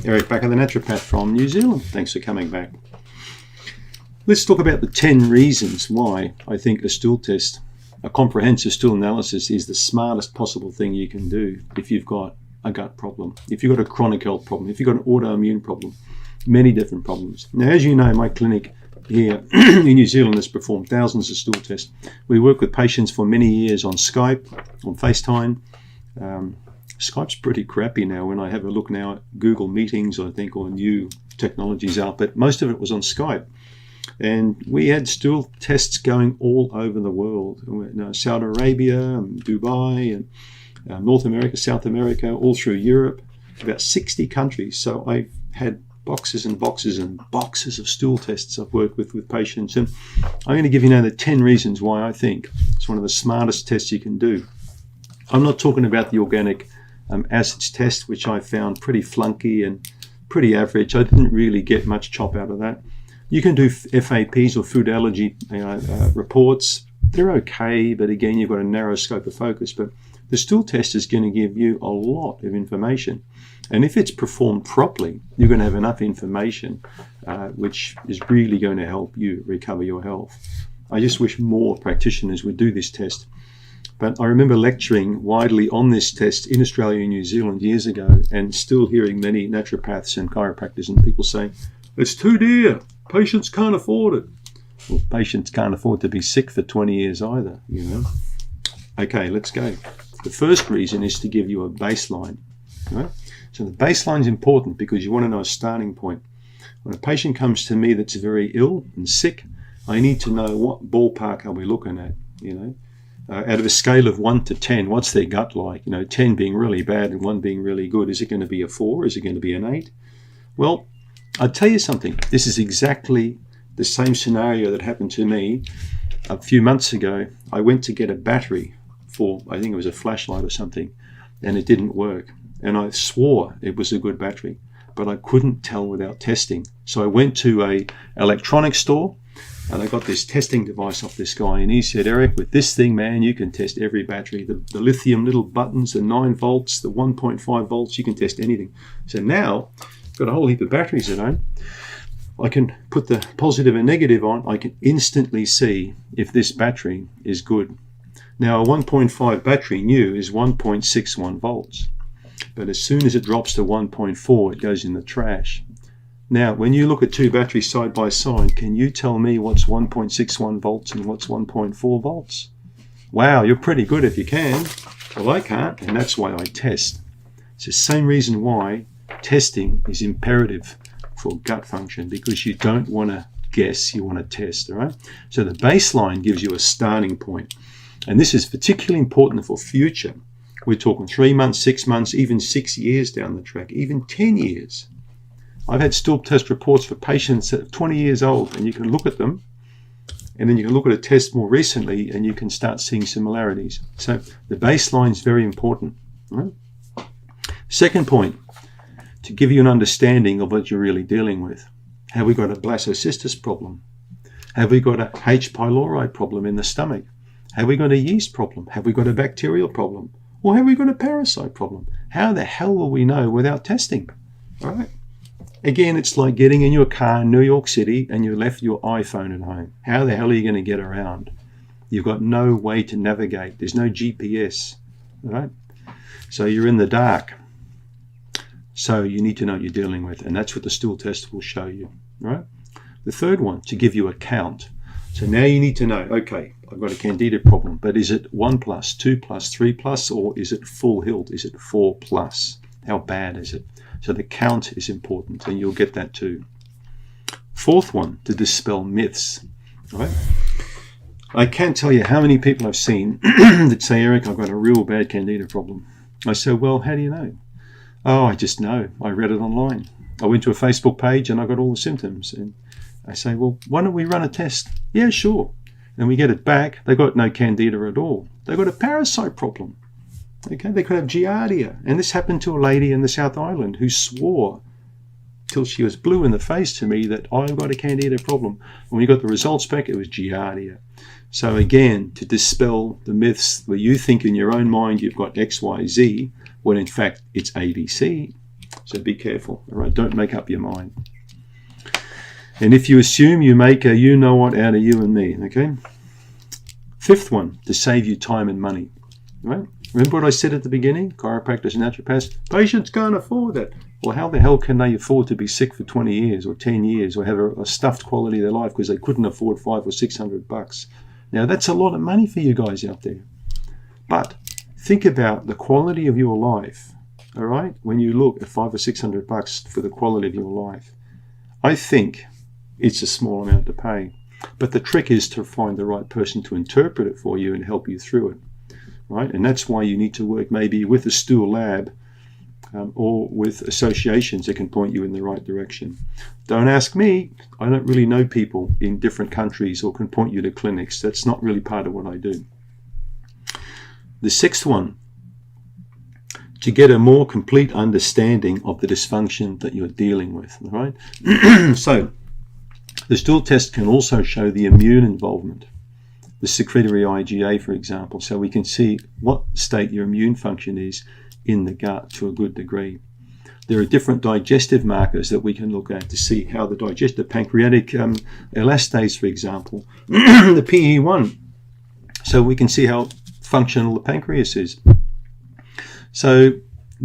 Eric Bakker, the naturopath from New Zealand. Thanks for coming back. Let's talk about the 10 reasons why I think a stool test, a comprehensive stool analysis, is the smartest possible thing you can do if you've got a gut problem, if you've got a chronic health problem, if you've got an autoimmune problem, many different problems. Now, as you know, my clinic here in New Zealand has performed thousands of stool tests. We work with patients for many years on Skype, on FaceTime. Skype's pretty crappy now. When I have a look now at Google Meetings, I think, or new technologies out, but most of it was on Skype. And we had stool tests going all over the world. Saudi Arabia, Dubai, and North America, South America, all through Europe, about 60 countries. So I've had boxes and boxes and boxes of stool tests I've worked with patients. And I'm going to give you now the 10 reasons why I think it's one of the smartest tests you can do. I'm not talking about the organic acids test, which I found pretty flunky and pretty average. I didn't really get much chop out of that. You can do FAPs or food allergy reports. They're okay, but again, you've got a narrow scope of focus. But the stool test is going to give you a lot of information. And if it's performed properly, you're going to have enough information, which is really going to help you recover your health. I just wish more practitioners would do this test. But I remember lecturing widely on this test in Australia and New Zealand years ago, and still hearing many naturopaths and chiropractors and people saying, it's too dear, patients can't afford it. Well, patients can't afford to be sick for 20 years either, you know. Okay, let's go. The first reason is to give you a baseline. Right? So the baseline is important because you want to know a starting point. When a patient comes to me that's very ill and sick, I need to know what ballpark are we looking at, you know. Out of a scale of 1 to 10, what's their gut like? You know, 10 being really bad and 1 being really good. Is it going to be a 4? Is it going to be an 8? Well, I'll tell you something. This is exactly the same scenario that happened to me a few months ago. I went to get a battery for, I think it was a flashlight or something, and it didn't work. And I swore it was a good battery, but I couldn't tell without testing. So I went to a electronics store, and I got this testing device off this guy, and he said, Eric, with this thing, man, you can test every battery. The lithium little buttons, the 9 volts, the 1.5 volts, you can test anything. So now, I've got a whole heap of batteries at home. I can put the positive and negative on. I can instantly see if this battery is good. Now, a 1.5 battery new is 1.61 volts. But as soon as it drops to 1.4, it goes in the trash. Now, when you look at two batteries side by side, can you tell me what's 1.61 volts and what's 1.4 volts? Wow, you're pretty good if you can. Well, I can't, and that's why I test. It's the same reason why testing is imperative for gut function, because you don't want to guess, you want to test, all right? So the baseline gives you a starting point. And this is particularly important for future. We're talking 3 months, 6 months, even 6 years down the track, even 10 years. I've had stool test reports for patients that are 20 years old, and you can look at them, and then you can look at a test more recently, and you can start seeing similarities. So the baseline is very important. Right? Second point, to give you an understanding of what you're really dealing with. Have we got a blastocystis problem? Have we got a H. pylori problem in the stomach? Have we got a yeast problem? Have we got a bacterial problem? Or have we got a parasite problem? How the hell will we know without testing? All right. Again, it's like getting in your car in New York City and you left your iPhone at home. How the hell are you going to get around? You've got no way to navigate. There's no GPS. All right. So you're in the dark. So you need to know what you're dealing with. And that's what the stool test will show you. All right. The third one, to give you a count. So now you need to know, okay, I've got a candida problem, but is it 1+, 2+, 3+, or is it full hilt? Is it 4+? How bad is it? So the count is important, and you'll get that too. Fourth one, to dispel myths. All right? I can't tell you how many people I've seen that say, Eric, I've got a real bad candida problem. I say, well, how do you know? Oh, I just know. I read it online. I went to a Facebook page and I got all the symptoms. And I say, well, why don't we run a test? Yeah, sure. And we get it back. They got no candida at all. They got a parasite problem. Okay, they could have giardia. And this happened to a lady in the South Island who swore till she was blue in the face to me that I've got a candida problem. When we got the results back, it was giardia. So again, to dispel the myths where you think in your own mind you've got X, Y, Z, when in fact it's ABC, So be careful, all right? Don't make up your mind. And if you assume, you make a you-know-what out of you and me, okay? Fifth one, to save you time and money, right? Remember what I said at the beginning? Chiropractors and naturopaths, patients can't afford that. Well, how the hell can they afford to be sick for 20 years or 10 years or have a stuffed quality of their life because they couldn't afford $500 or $600? Now, that's a lot of money for you guys out there. But think about the quality of your life, all right? When you look at $500 or $600 for the quality of your life, I think it's a small amount to pay. But the trick is to find the right person to interpret it for you and help you through it, right? And that's why you need to work maybe with a stool lab or with associations that can point you in the right direction. Don't ask me. I don't really know people in different countries or can point you to clinics. That's not really part of what I do. The sixth one, to get a more complete understanding of the dysfunction that you're dealing with, all right? So, the stool test can also show the immune involvement, the secretory IgA, for example, so we can see what state your immune function is in the gut to a good degree. There are different digestive markers that we can look at to see how the pancreatic elastase, for example, the PE1, so we can see how functional the pancreas is. So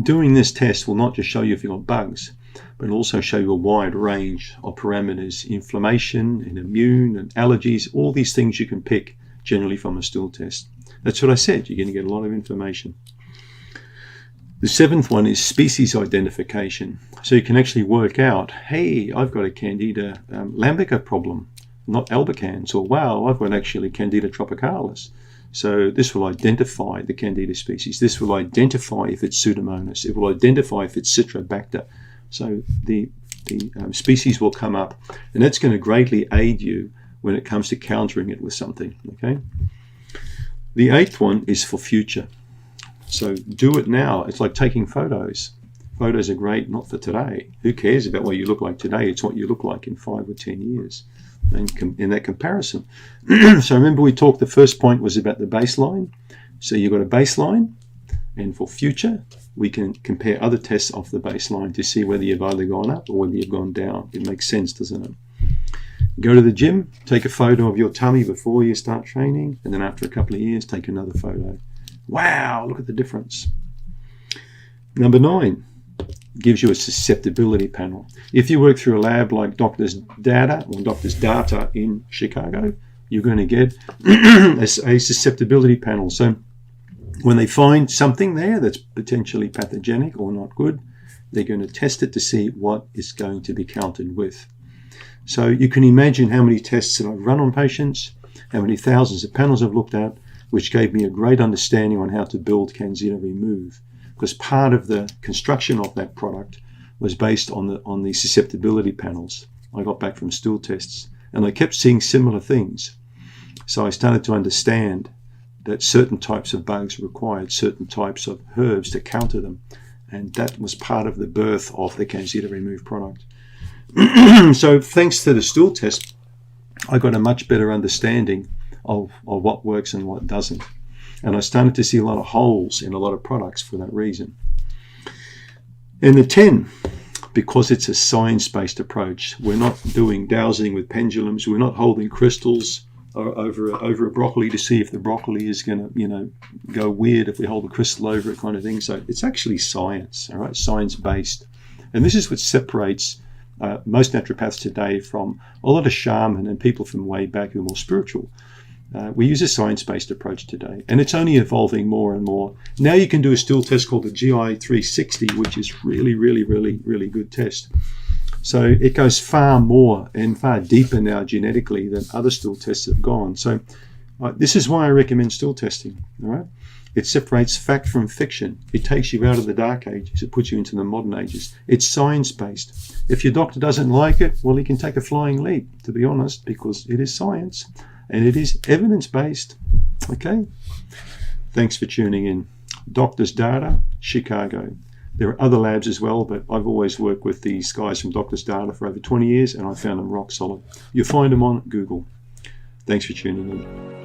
doing this test will not just show you if you've got bugs, but it'll also show you a wide range of parameters, inflammation and immune and allergies, all these things you can pick generally from a stool test. That's what I said, you're going to get a lot of information. The seventh one is species identification. So you can actually work out, hey, I've got a Candida lambica problem, not albicans, or wow, I've got actually Candida tropicalis. So this will identify the Candida species. This will identify if it's Pseudomonas. It will identify if it's Citrobacter. So the species will come up, and that's going to greatly aid you when it comes to countering it with something, okay? The eighth one is for future. So do it now. It's like taking photos. Photos are great, not for today. Who cares about what you look like today? It's what you look like in 5 or 10 years in that comparison. So remember we talked, the first point was about the baseline. So you've got a baseline, and for future, we can compare other tests off the baseline to see whether you've either gone up or whether you've gone down. It makes sense, doesn't it? Go to the gym, take a photo of your tummy before you start training, and then after a couple of years, take another photo. Wow, look at the difference. Number 9 gives you a susceptibility panel. If you work through a lab like Doctor's Data or Doctor's Data in Chicago, you're going to get a susceptibility panel. So when they find something there that's potentially pathogenic or not good, they're going to test it to see what is going to be counted with. So you can imagine how many tests that I've run on patients, how many thousands of panels I've looked at, which gave me a great understanding on how to build Candida Remove, because part of the construction of that product was based on the susceptibility panels I got back from stool tests, and I kept seeing similar things. So I started to understand that certain types of bugs required certain types of herbs to counter them, and that was part of the birth of the Candida Remove product. So thanks to the stool test, I got a much better understanding of what works and what doesn't. And I started to see a lot of holes in a lot of products for that reason. And the 10, because it's a science-based approach, we're not doing dowsing with pendulums, we're not holding crystals over a broccoli to see if the broccoli is going to, go weird if we hold a crystal over it, kind of thing. So it's actually science, all right, science-based. And this is what separates most naturopaths today from a lot of shaman and people from way back who are more spiritual. We use a science-based approach today, and it's only evolving more and more. Now you can do a stool test called the GI 360, which is really, really, really, really good test. So it goes far more and far deeper now genetically than other stool tests have gone. So this is why I recommend stool testing, all right? It separates fact from fiction. It takes you out of the dark ages. It puts you into the modern ages. It's science-based. If your doctor doesn't like it, well, he can take a flying leap, to be honest, because it is science. And it is evidence-based, okay? Thanks for tuning in. Doctor's Data, Chicago. There are other labs as well, but I've always worked with these guys from Doctor's Data for over 20 years, and I found them rock solid. You'll find them on Google. Thanks for tuning in.